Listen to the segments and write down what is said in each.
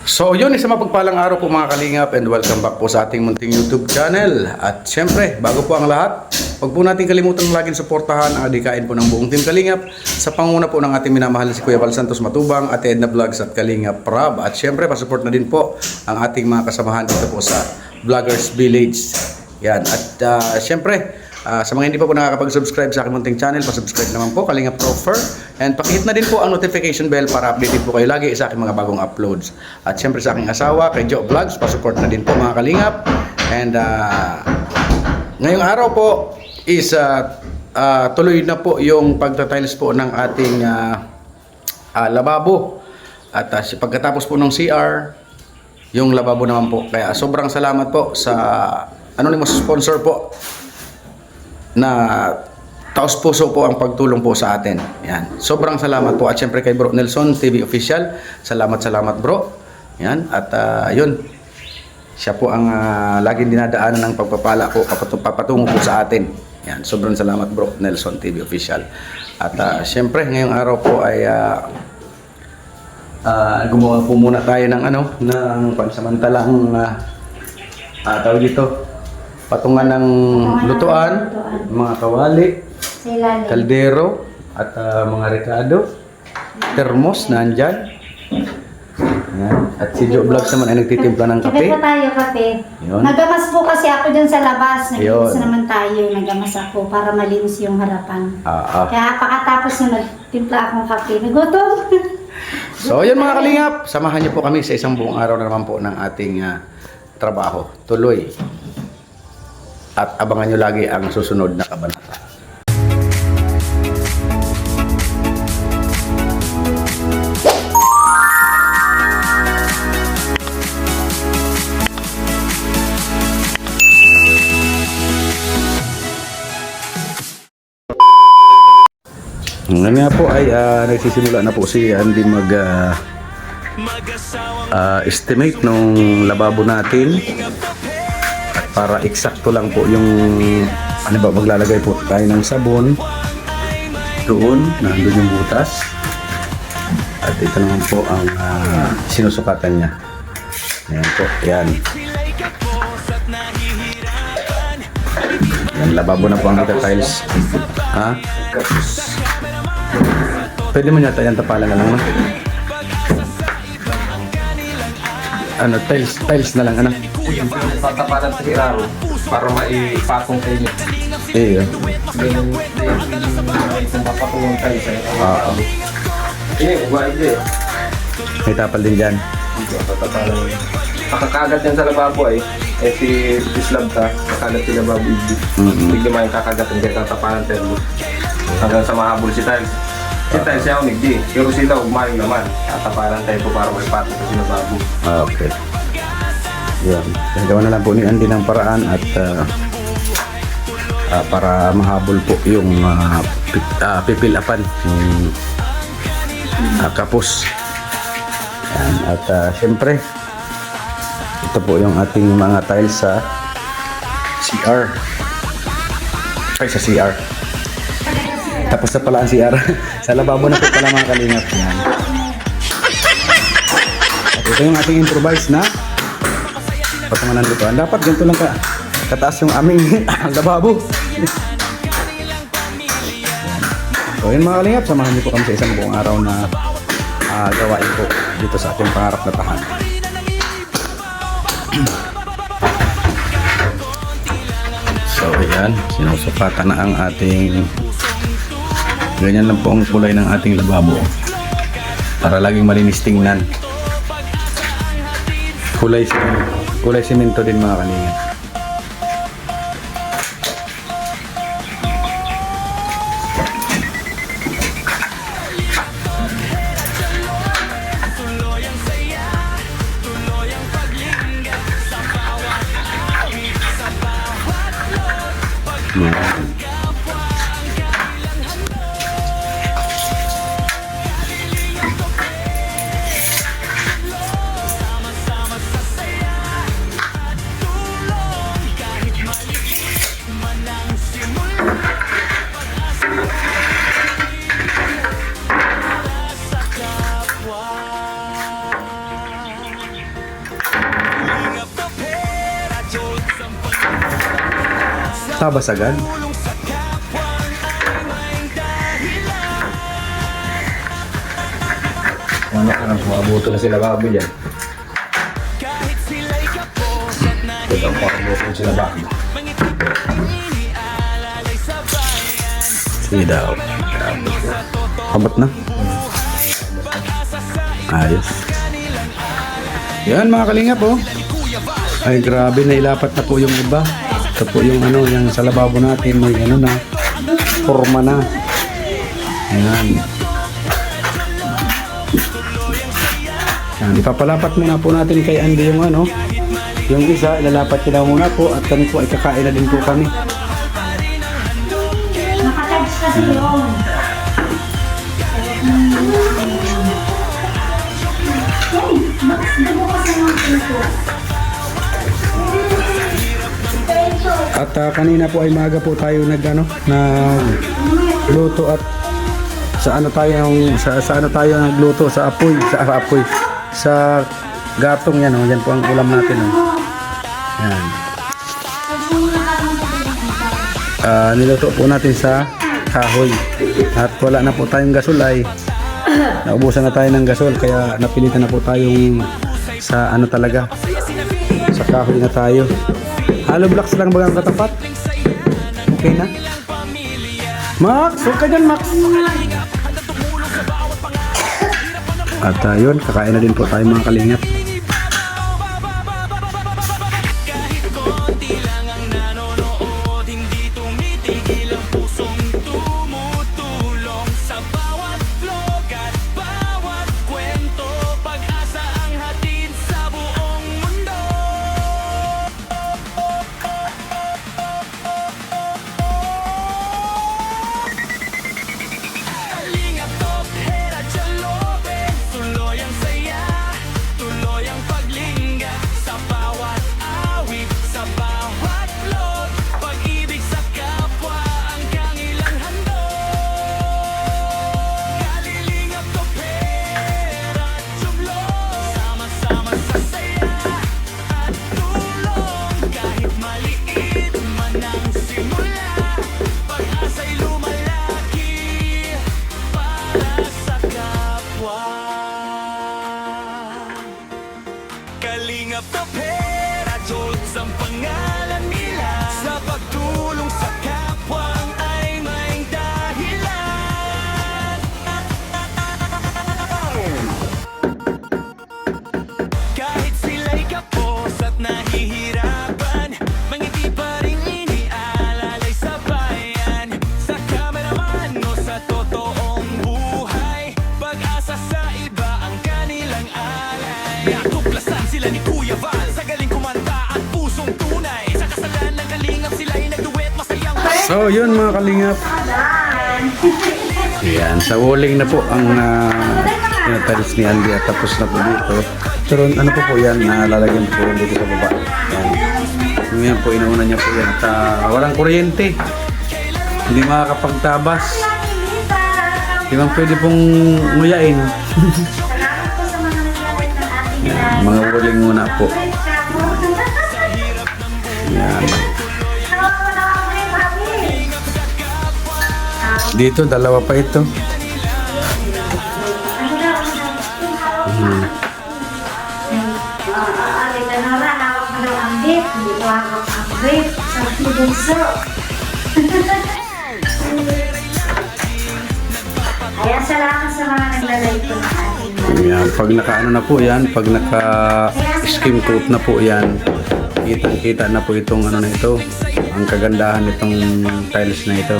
So yun, isang mapagpalang araw po mga kalingap and welcome back po sa ating munting YouTube channel. At syempre, bago po ang lahat, huwag po natin kalimutan laging suportahan ang adikain po ng buong Team Kalingap sa panguna po ng ating minamahal si Kuya Val Santos Matubang, Ate Edna Vlogs at Kalingap Prab. At syempre, pasupport na din po ang ating mga kasamahan dito po sa Vloggers Village. Yan. At syempre, sa mga hindi pa po nakakapag-subscribe sa aking munting channel, pa-subscribe naman po, Kalingap Offer. And pakihit na din po ang notification bell para updated po kayo lagi sa aking mga bagong uploads. At syempre sa aking asawa, kay Joe Vlogs, pa-support na din po mga Kalingap. And ngayong araw po is tuloy na po yung pagtatiles po ng ating lababo. At pagkatapos po ng CR, yung lababo naman po. Kaya sobrang salamat po sa anonymous sponsor po na taos puso po ang pagtulong po sa atin. Yan. Sobrang salamat po. At syempre kay Bro Nelson TV Official. Salamat bro. Yan. At yun. Siya po ang laging dinadaanan ng pagpapala po, papatungo po sa atin. Yan. Sobrang salamat Bro Nelson TV Official. At syempre ngayong araw po ay gumawa po muna tayo ng ng pansamantalang tawag dito, patungan ng lutuan, mga kawali, kaldero, at mga rekado, termos na andyan. Yan. At si Joe Vlogs naman ay nagtitimpla ng kape. Kape pa tayo, kape. Yun. Nagamas po kasi ako dyan sa labas. Nagamas Yun. naman tayo. Nagamas ako para malinis yung harapan. Kaya pakatapos na nagtimpla akong kape. Nagutom. So yun mga Kalingap, samahan niyo po kami sa isang buong araw na naman po ng ating trabaho. Tuloy. At abangan nyo lagi ang susunod na kabanata. Ngayon nga po ay nagsisimula na po si Andy estimate nung lababo natin. Para eksakto lang po yung maglalagay po tayo ng sabon doon, nandun yung butas. At ito naman po ang sinusukatan niya. Ayan po, yan. Yan, lababo na po ang tiles. Pwede mo niya tayong tapalan na lang, no? Tiles na lang, Yung tatapalan sa iraro para maipatong kayo niyo. Iyo. Ganyan kung mapatulong kayo sa iraro. Ubayad eh. May tapal din dyan. Tatapalan. Nakakagat yan sa lababo si slab ka, kakagat sa lababo ibig. Hindi mo yung kakagat yung tatapalan tayo. Hanggang sa mahabol si Tiles. Si Tiles siya ang nigdi, pero sila umayong naman. Tatapalan tayo po para maipatong sa lababo. Okay. Yan. Gagawa na lang po ni Andy ng paraan at para mahabol po yung pipilapan yung kapos. Yan. At syempre ito po yung ating mga tiles sa CR. Ay, sa CR. Tapos na pala ang CR. Sa lababo na po pala mga Kalingap. Yan. At ito yung ating improvise na patungan ng lutuan. Dapat ganito lang kataas yung aming lababo. So yun mga Kalingap, samahan niyo po kami sa isang buong araw na gawain po dito sa ating pangarap na tahanan. So ayan, sinusukatan na ang ating, ganyan lang po ang kulay ng ating lababo para laging malinis tingnan. Kulay simento din mga Kalingap. Yan. Tabas agad. Ano ka nang sumabuto na sila baboy dyan. Ito ang pakabuto sila baboy. Sige daw. Abot na. Ayos. Yan mga kalingap oh. Ay grabe, nailapat na po yung iba. Ito po yung ano, yung sa lababo natin may ano na, forma na. Ayan. Yan, ipapalapat muna po natin kay Andy yung ano, yung isa, ilalapat nila muna po at kami po ay kakain na din po kami. Nakatouch kasi yun. Hey, bago kasi mga pinto. At kanina po ay maaga po tayo nagluto at sa ano tayo nagluto sa apoy, sa gatong yan oh, yan po ang ulam natin oh. Yan. Niluto po natin sa kahoy at wala na po tayong gasol ay naubusan na tayo ng gasol kaya napilitan na po tayong sa ano talaga sa kahoy na tayo. Hollow blocks lang bagang katapat. Okay na? Max! Huwag ka dyan, Max! At yun, kakain na din po tayo mga kalingap. Kalingap na pera, Jones ang pangalan nila. Sa pagtulong sa kapwang ay may dahilan. Kahit sila'y kapos at nahihirapan, mangiti pa rin inialalay sa bayan. Sa kameraman o sa totoong buhay, pag-asa sa iba ang kanilang alay. Natuklasan sila ni Kuya Val sa galing kumanta at pusong tunay. Sa kasalan ng kalingap sila'y nagduet masayang. So yun mga kalingap. Yan, sa walling na po ang tiles ni Andy at tapos na po dito. Pero ano po yan, lalagyan po dito sa baba. Yan. Yan po, inuuna niya po yan. At walang kuryente. Hindi makakapagtabas. Hindi man pwede pong nguyain. Salamat po sa mga naglalagay ng ating Yan, mga walling muna po. Yan. Dito, dalawa pa ito. Kaya salamat sa mga naglalagay po ng ating Yan, pag naka-ano na po yan, pag naka-skim coat na po yan, kitang-kita na po itong ano na ito, ang kagandahan nitong tiles na ito.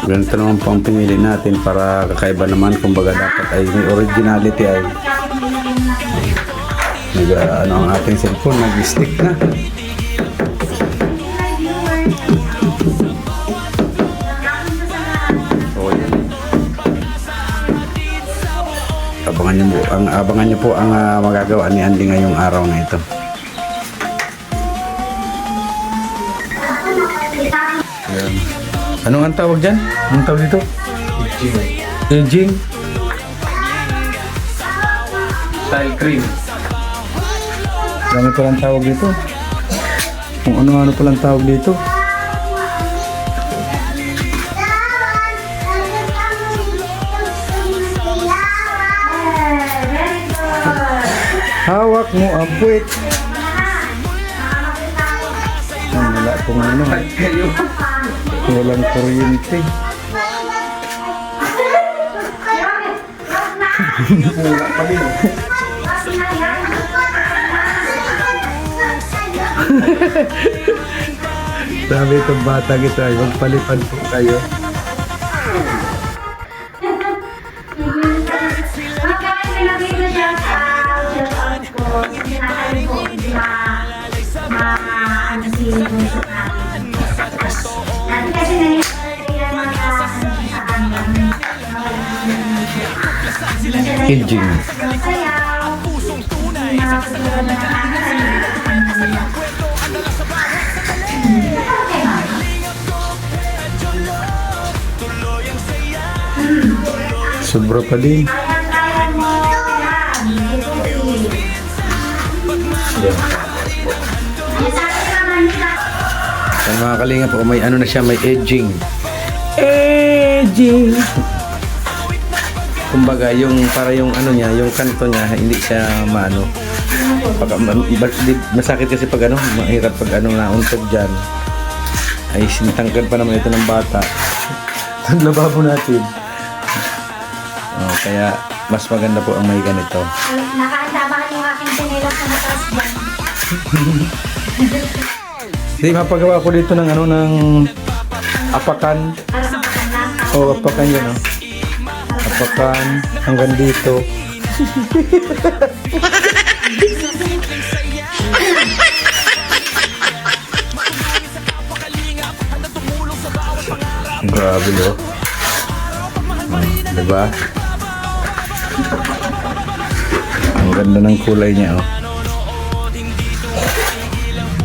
Ganito naman po ang pinili natin para kakaiba naman, kumbaga dapat ay may originality ay ano ang ating cellphone, nag-stick na. Abangan niyo po ang magagawa ni Andy ngayong araw na ito. Ayan. Anong ang tawag dyan? Anong tawag dito? Edging. Style cream. Dami ko lang tawag dito. Kung ano-ano palang tawag dito. Hawak mo ang puwit. Wala pong ano. Walang kuryente. Sabi itong bata ito ay magpalipad po kayo. Aging. Sobra pa din. Yan mga kalinga po, may ano na siya, may edging. Edging! Kumbaga, yung para yung ano niya, yung kanto niya, hindi siya maano. Masakit kasi pag ano, mahirap pag ano nauntog dyan. Ay, sinitangkad pa naman ito ng bata. Ang lababo natin. Oh, kaya mas maganda po ang may ganito. Nakahanda ba yung aking sinelas na nataas dyan? Hindi, mapagawa ko dito ng ano, ng apakan. Parang makakanda. O, apakan yun, oh. Apakan hanggang dito. Grabe, oh. Diba? Ang ganda ng kulay niya, oh.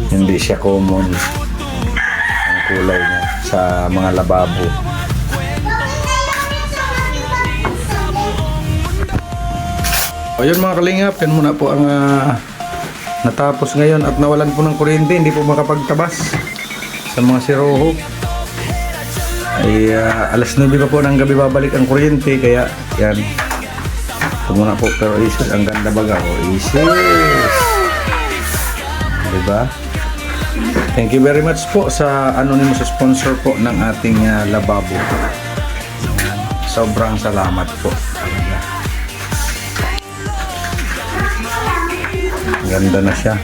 Hindi siya common ang kulay niya sa mga lababo. O yun mga kalingap, yan muna po ang natapos ngayon at nawalan po ng kuryente, hindi po makapagtabas sa mga siroho. Ay alas 9 pa po ng gabi babalik ang kuryente, kaya yan. Ito muna po, pero isis, ang ganda baga ko. Isis! Diba? Thank you very much po sa anonymous sponsor po ng ating lababo. Sobrang salamat po. Ganda na siya.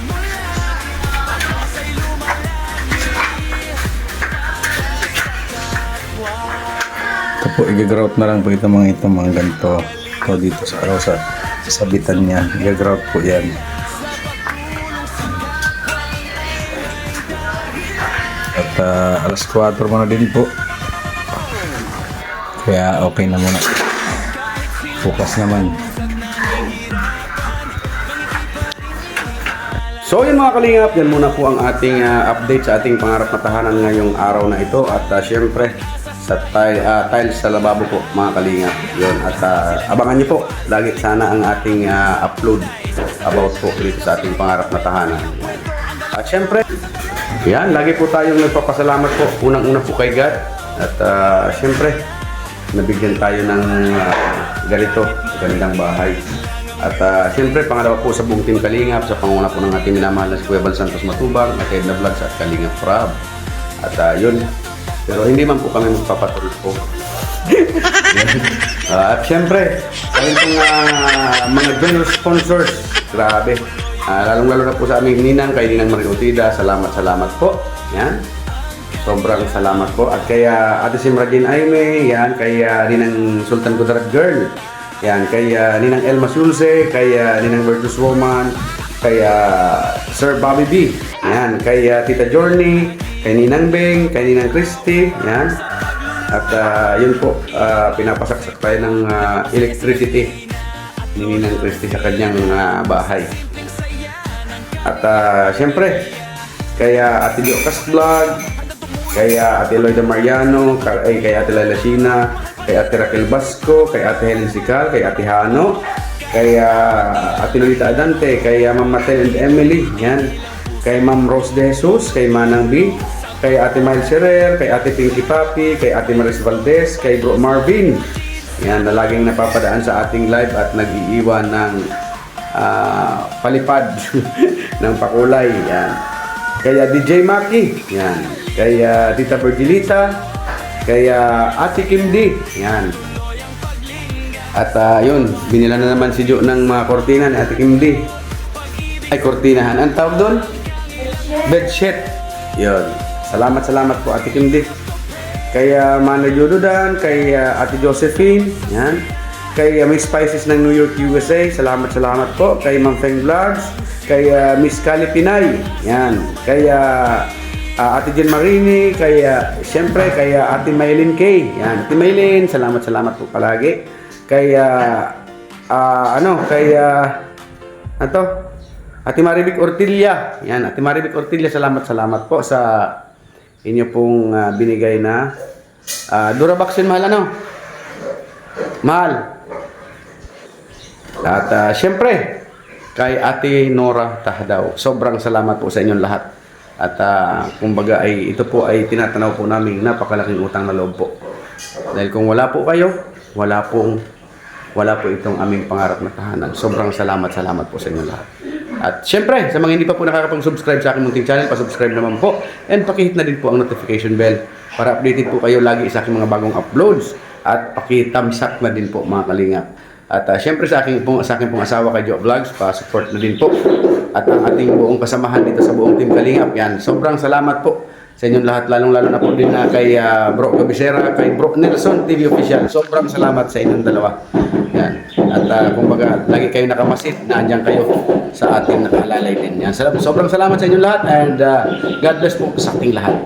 Ito po, i-grout na lang po ito mga ganito. Ito dito sa araw sa sabitan niya. I-grout po yan. At alas 4 muna din po. Kaya okay na muna. Bukas naman. So yun mga kalingap, yan muna po ang ating update sa ating pangarap na tahanan ngayong araw na ito. At syempre sa tiles sa lababo po mga kalingap. Yun. At abangan nyo po lagi sana ang ating upload about po dito sa ating pangarap na tahanan. At syempre, yan, lagi po tayong nagpapasalamat po. Unang-una po kay God. At syempre, nabigyan tayo ng ganito, gandang bahay. At syempre, pangalawa po sa buong Team Kalingap, sa panguna po ng ating minamahal na si Kuya Bal Santos Matubang, at Edna Vlogs at Kalingap Rab. At yun, pero hindi man po kami magpapatuloy po. At syempre, kami pong mga generous sponsors, grabe. Lalong-lalo na po sa aming ninang, kay Ninang Marie Utida, salamat po. Yan. Sobrang salamat po. At kaya Ate Simradin Aime, yan, kay Ninang Sultan Kudarat Girl. Yan, kay Ninang Elma Sulse, kay Ninang Virtuous Woman, kay Sir Bobby B. Yan, kay Tita Journey, kay Ninang Beng, kay Ninang Christy. Yan. At yun po, pinapasaksak tayo ng electricity ni Ninang Christy sa kanyang bahay. At siyempre, kay Ate Diocas Vlog, kay Ate Loida Mariano, kay Ate Laila Sheena, kay Ate Raquel Basco, kay Ate Helen Sical, kay Ate Hano, kay Ate Lolita Adante, kay Ma'am Martel and Emily, yan. kay Ma'am Rose De Jesus, kay Manang B, kay Ate Miles Herrer, kay Ate Pinky Papi, kay Ate Maris Valdez, kay Bro Marvin. Yan, na laging napapadaan sa ating live at nag-iiwan ng palipad ng pakulay. Yan. Kaya DJ Maki, yan. Kaya Tita Virgilita, kaya Ate Kim D, yan. At yun, binila na naman si Jo ng mga kortina ni Ate Kim D. Ay, kortinahan. Ang tawag doon? Bedsheet. Yun. Salamat po Ate Kim D. Kaya Mana Jododan, kay Ate Josephine, yan. Kay Miss Spices ng New York, USA, salamat po. Kay Ma'am Feng Vlogs, kay Miss Kali Pinay, yan. Kay Ate Jen Marini, kay siyempre kay Ate Maylin K, yan. Ate Maylin, salamat po palagi. Kay Ate Maribik Ortilla, yan. Ate Maribik Ortilla, salamat po sa inyo pong binigay na Duraboxin, mahal ano? Mahal. At syempre, kay Ate Nora Tahdaw, sobrang salamat po sa inyong lahat. At kumbaga ay ito po ay tinatanaw po namin napakalaking utang na loob po. Dahil kung wala po kayo, wala po itong aming pangarap na tahanan. Sobrang salamat po sa inyong lahat. At syempre, sa mga hindi pa po nakakapag-subscribe sa aking munting channel, pa-subscribe naman po. And pakihit na din po ang notification bell para updated po kayo lagi sa aking mga bagong uploads. At paki-thumbs up na din po mga kalingap. At syempre sa aking pong asawa kay Jo Vlogs, pa-support na din po. At ang ating buong kasamahan dito sa buong Team Kalingap, yan. Sobrang salamat po sa inyong lahat, lalong-lalo na po din na kay Bro Gabisera, kay Bro Nelson TV Official. Sobrang salamat sa inyong dalawa. Yan. At kumbaga, lagi kayo nakamasid, naandyan kayo sa ating nakalalay din. Yan. Sobrang salamat sa inyong lahat and God bless po sa ating lahat.